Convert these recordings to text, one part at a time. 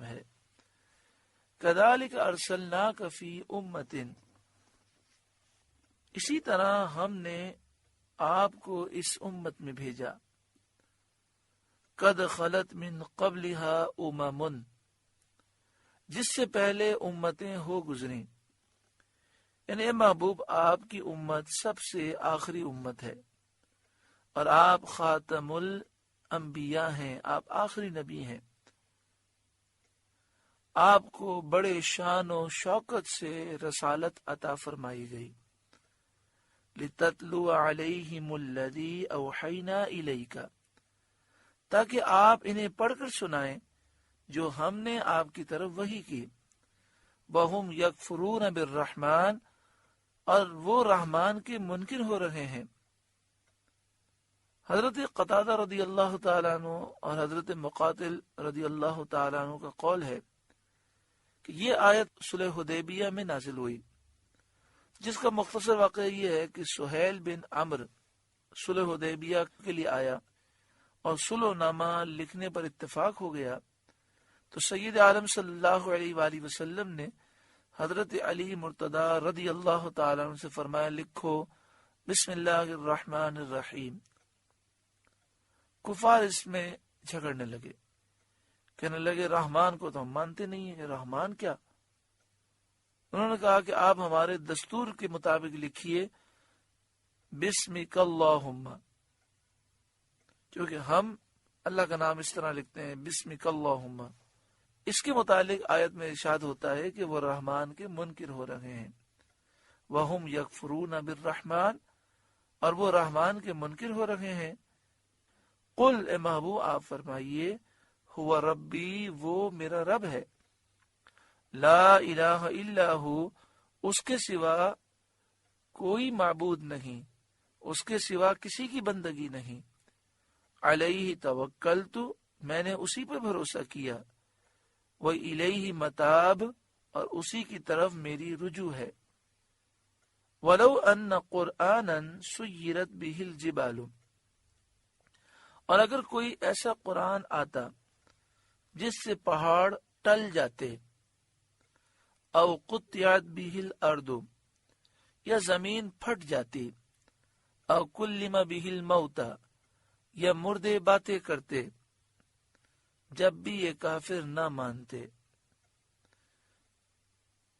نام ہے۔ کذالک ارسلناک فی امۃ، اسی طرح ہم نے آپ کو اس امت میں بھیجا، قد خلت من قبلها امم، جس سے پہلے امتیں ہو گزریں، یعنی اے محبوب آپ کی امت سب سے آخری امت ہے، اور آپ خاتم الانبیاء ہیں، آپ آخری نبی ہیں۔ آپ کو بڑے شان و شوکت سے رسالت عطا فرمائی گئی، لِتَتْلُوَ عَلَيْهِمُ الَّذِي أَوْحَيْنَا إِلَيْكَ، تاکہ آپ انہیں پڑھ کر سنائیں جو ہم نے آپ کی طرف وحی کی، وَهُمْ يَكْفُرُونَ بِالرَّحْمَنِ، اور وہ رحمان کے منکر ہو رہے ہیں۔ حضرت قتادہ رضی اللہ تعالیٰ عنہ اور حضرت مقاتل رضی اللہ تعالیٰ عنہ کا قول ہے کہ یہ آیت صلح حدیبیہ میں نازل ہوئی، جس کا مختصر واقعہ یہ ہے کہ سہیل بن عمرو صلح حدیبیہ کے لیے آیا اور صلح نامہ لکھنے پر اتفاق ہو گیا، تو سید عالم صلی اللہ علیہ وآلہ وسلم نے حضرت علی مرتضی رضی اللہ تعالیٰ عنہ سے فرمایا، لکھو بسم اللہ الرحمن الرحیم۔ کفار اس میں جھگڑنے لگے، کہنے لگے رحمان کو تو ہم مانتے نہیں ہیں، رحمان کیا؟ انہوں نے کہا کہ آپ ہمارے دستور کے مطابق لکھیے بسمک اللہم، کیونکہ ہم اللہ کا نام اس طرح لکھتے ہیں بسمک اللہم۔ اس کے متعلق آیت میں ارشاد ہوتا ہے کہ وہ رحمان کے منکر ہو رہے ہیں، وَهُمْ يَكْفُرُونَ بِالرَّحْمَنِ، اور وہ رحمان کے منکر ہو رہے ہیں۔ قل، اے محبوب آپ فرمائیے، ہوا ربی، وہ میرا رب ہے، لا الہ الا ہو، اس کے سوا کوئی معبود نہیں، اس کے سوا کسی کی بندگی نہیں، علیہ توکلت، میں نے اسی پر بھروسہ کیا، وَإِلَيْهِ مَتَاب، اور اسی کی طرف میری رجوع ہے، وَلَوْ أَنَّ قُرْآنًا سُيِّرَتْ بِهِ الْجِبَالُ، اور اگر کوئی ایسا قرآن آتا جس سے پہاڑ ٹل جاتے، او قطعت بہ الارض، یا زمین پھٹ جاتی، او کلم بہ الموتى، یا مردے باتیں کرتے، جب بھی یہ کافر نہ مانتے۔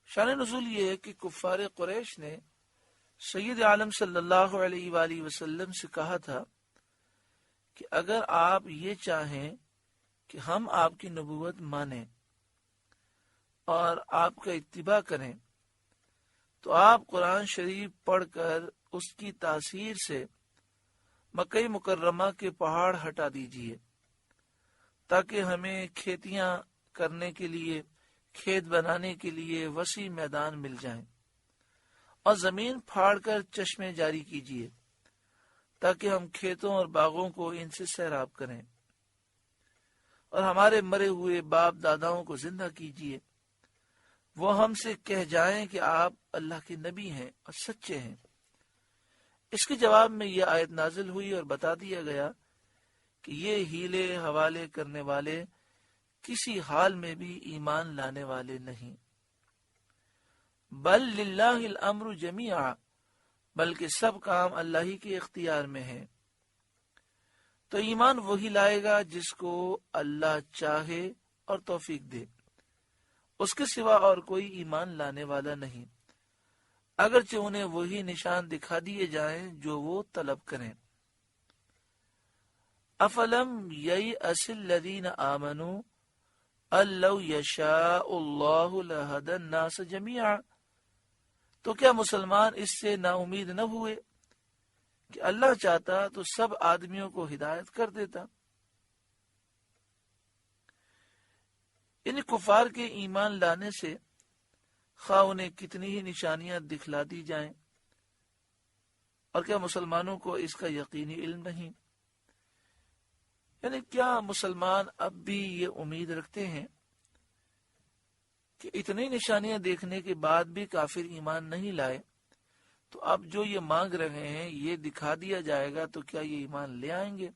شان نزول یہ ہے کہ کفار قریش نے سید عالم صلی اللہ علیہ وآلہ وسلم سے کہا تھا کہ اگر آپ یہ چاہیں کہ ہم آپ کی نبوت مانیں اور آپ کا اتباع کریں تو آپ قرآن شریف پڑھ کر اس کی تاثیر سے مکہ مکرمہ کے پہاڑ ہٹا دیجئے، تاکہ ہمیں کھیتیاں کرنے کے لیے، کھیت بنانے کے لیے وسیع میدان مل جائیں، اور زمین پھاڑ کر چشمے جاری کیجئے تاکہ ہم کھیتوں اور باغوں کو ان سے سیراب کریں، اور ہمارے مرے ہوئے باپ داداؤں کو زندہ کیجئے، وہ ہم سے کہہ جائیں کہ آپ اللہ کے نبی ہیں اور سچے ہیں۔ اس کے جواب میں یہ آیت نازل ہوئی اور بتا دیا گیا کہ یہ ہیلے حوالے کرنے والے کسی حال میں بھی ایمان لانے والے نہیں۔ بل للہ الامر جمیعا، بلکہ سب کام اللہ ہی کے اختیار میں ہے، تو ایمان وہی لائے گا جس کو اللہ چاہے اور توفیق دے، اس کے سوا اور کوئی ایمان لانے والا نہیں، اگرچہ انہیں وہی نشان دکھا دیے جائیں جو وہ طلب کریں۔ افلم ییأس الذین آمنوا ان لو یشاء اللہ لہدی الناس جمیعا، تو کیا مسلمان اس سے نا امید نہ ہوئے کہ اللہ چاہتا تو سب آدمیوں کو ہدایت کر دیتا؟ ان کفار کے ایمان لانے سے خواہ انہیں کتنی ہی نشانیاں دکھلا دی جائیں، اور کیا مسلمانوں کو اس کا یقینی علم نہیں؟ یعنی کیا مسلمان اب بھی یہ امید رکھتے ہیں کہ اتنی نشانیاں دیکھنے کے بعد بھی کافر ایمان نہیں لائے، تو اب جو یہ مانگ رہے ہیں یہ دکھا دیا جائے گا تو کیا یہ ایمان لے آئیں گے؟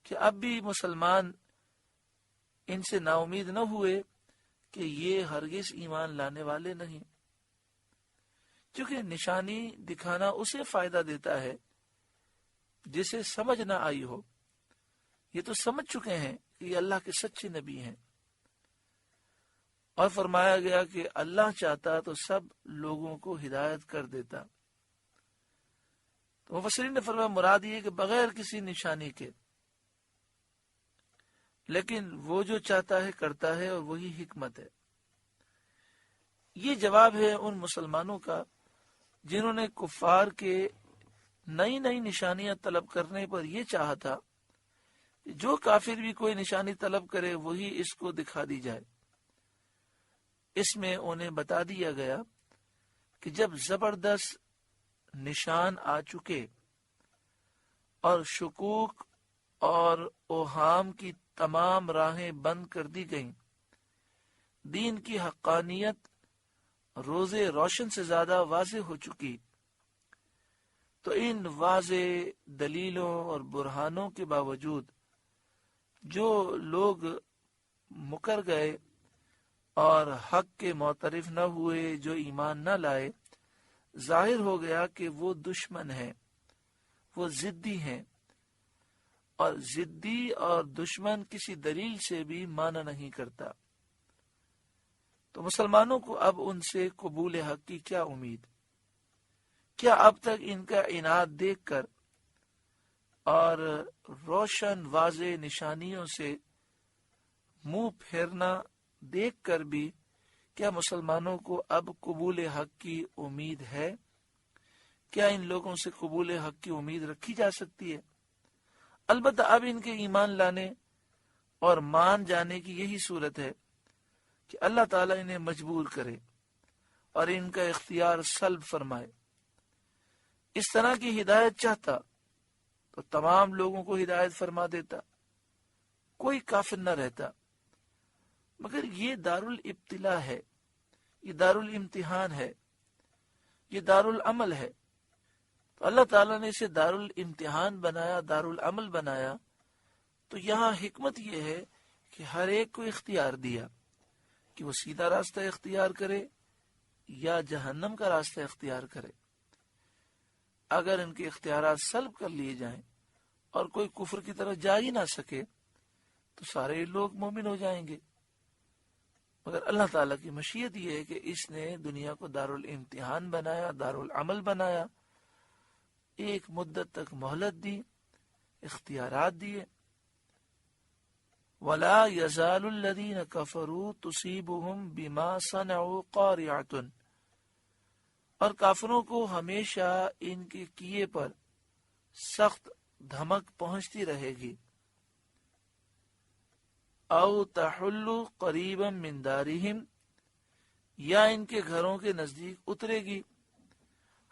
کہ اب بھی مسلمان ان سے نا امید نہ ہوئے کہ یہ ہرگز ایمان لانے والے نہیں، کیونکہ نشانی دکھانا اسے فائدہ دیتا ہے جسے سمجھ نہ آئی ہو۔ یہ تو سمجھ چکے ہیں کہ یہ اللہ کے سچے نبی ہیں، اور فرمایا گیا کہ اللہ چاہتا تو سب لوگوں کو ہدایت کر دیتا۔ تو مفسرین نے فرمایا مراد یہ کہ بغیر کسی نشانی کے، لیکن وہ جو چاہتا ہے کرتا ہے، اور وہی حکمت ہے۔ یہ جواب ہے ان مسلمانوں کا جنہوں نے کفار کے نئی نئی نشانیاں طلب کرنے پر یہ چاہا تھا کہ جو کافر بھی کوئی نشانی طلب کرے وہی اس کو دکھا دی جائے۔ اس میں انہیں بتا دیا گیا کہ جب زبردست نشان آ چکے اور شکوک اور اوہام کی تمام راہیں بند کر دی گئیں، دین کی حقانیت روز روشن سے زیادہ واضح ہو چکی، تو ان واضح دلیلوں اور برہانوں کے باوجود جو لوگ مکر گئے اور حق کے معترف نہ ہوئے، جو ایمان نہ لائے، ظاہر ہو گیا کہ وہ دشمن ہیں، وہ ضدی ہیں، اور ضدی اور دشمن کسی دلیل سے بھی مانا نہیں کرتا۔ تو مسلمانوں کو اب ان سے قبول حق کی کیا امید؟ کیا اب تک ان کا عناد دیکھ کر اور روشن واضح نشانیوں سے منہ پھیرنا دیکھ کر بھی کیا مسلمانوں کو اب قبول حق کی امید ہے؟ کیا ان لوگوں سے قبول حق کی امید رکھی جا سکتی ہے؟ البتہ اب ان کے ایمان لانے اور مان جانے کی یہی صورت ہے کہ اللہ تعالیٰ انہیں مجبور کرے اور ان کا اختیار سلب فرمائے۔ اس طرح کی ہدایت چاہتا تو تمام لوگوں کو ہدایت فرما دیتا، کوئی کافر نہ رہتا، مگر یہ دارالابتلاء ہے، یہ دارالامتحان ہے، یہ دارالعمل ہے۔ تو اللہ تعالیٰ نے اسے دارالامتحان بنایا، دارالعمل بنایا، تو یہاں حکمت یہ ہے کہ ہر ایک کو اختیار دیا کہ وہ سیدھا راستہ اختیار کرے یا جہنم کا راستہ اختیار کرے۔ اگر ان کے اختیارات سلب کر لیے جائیں اور کوئی کفر کی طرف جا ہی نہ سکے تو سارے لوگ مومن ہو جائیں گے، مگر اللہ تعالیٰ کی مشیت یہ ہے کہ اس نے دنیا کو دارالامتحان بنایا، دارالعمل بنایا، ایک مدت تک مہلت دی، اختیارات دیے۔ وَلَا يَزَالُ الَّذِينَ كَفَرُوا تُصِيبُهُمْ بِمَا صَنَعُوا قَارِعَةٌ، اور کافروں کو ہمیشہ ان کے کیے پر سخت دھمک پہنچتی رہے گی۔ او تحل قریبا من دارہم، یا ان کے گھروں کے نزدیک اترے گی،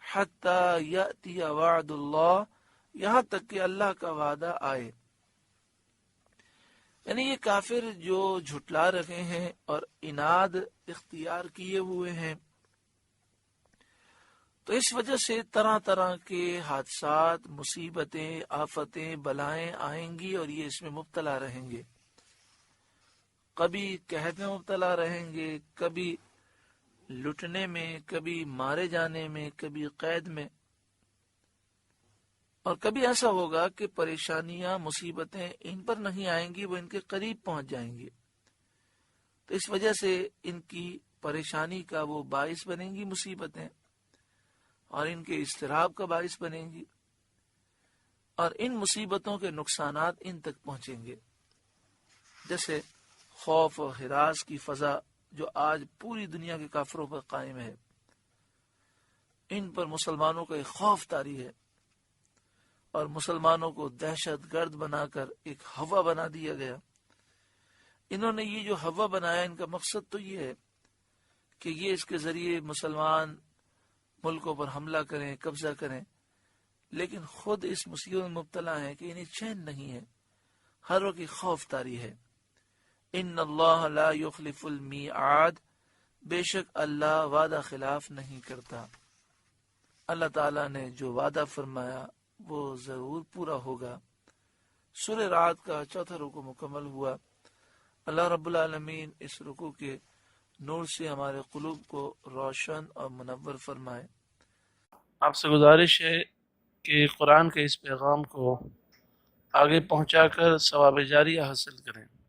حتی یأتی وعد اللہ، یہاں تک کہ اللہ کا وعدہ آئے۔ یعنی یہ کافر جو جھٹلا رہے ہیں اور عناد اختیار کیے ہوئے ہیں، تو اس وجہ سے طرح طرح کے حادثات، مصیبتیں، آفتیں، بلائیں آئیں گی اور یہ اس میں مبتلا رہیں گے۔ کبھی قحط میں مبتلا رہیں گے، کبھی لٹنے میں، کبھی مارے جانے میں، کبھی قید میں، اور کبھی ایسا ہوگا کہ پریشانیاں، مصیبتیں ان پر نہیں آئیں گی، وہ ان کے قریب پہنچ جائیں گی۔ تو اس وجہ سے ان کی پریشانی کا وہ باعث بنیں گی مصیبتیں، اور ان کے اضطراب کا باعث بنیں گی، اور ان مصیبتوں کے نقصانات ان تک پہنچیں گے، جیسے خوف و ہراس کی فضا جو آج پوری دنیا کے کافروں پر قائم ہے۔ ان پر مسلمانوں کا ایک خوف طاری ہے، اور مسلمانوں کو دہشت گرد بنا کر ایک ہوا بنا دیا گیا۔ انہوں نے یہ جو ہوا بنایا، ان کا مقصد تو یہ ہے کہ یہ اس کے ذریعے مسلمان ملکوں پر حملہ کریں، قبضہ کریں، لیکن خود اس مصیبت میں مبتلا ہیں کہ انہیں چین نہیں ہے، ہر وقت خوف طاری ہے۔ ان اللہ لا یخلف المیعاد، بے شک اللہ وعدہ خلاف نہیں کرتا۔ اللہ تعالیٰ نے جو وعدہ فرمایا وہ ضرور پورا ہوگا۔ سورہ رعد کا 4 رکوع مکمل ہوا۔ اللہ رب العالمین اس رکوع کے نور سے ہمارے قلوب کو روشن اور منور فرمائے۔ آپ سے گزارش ہے کہ قرآن کے اس پیغام کو آگے پہنچا کر ثواب جاریہ حاصل کریں۔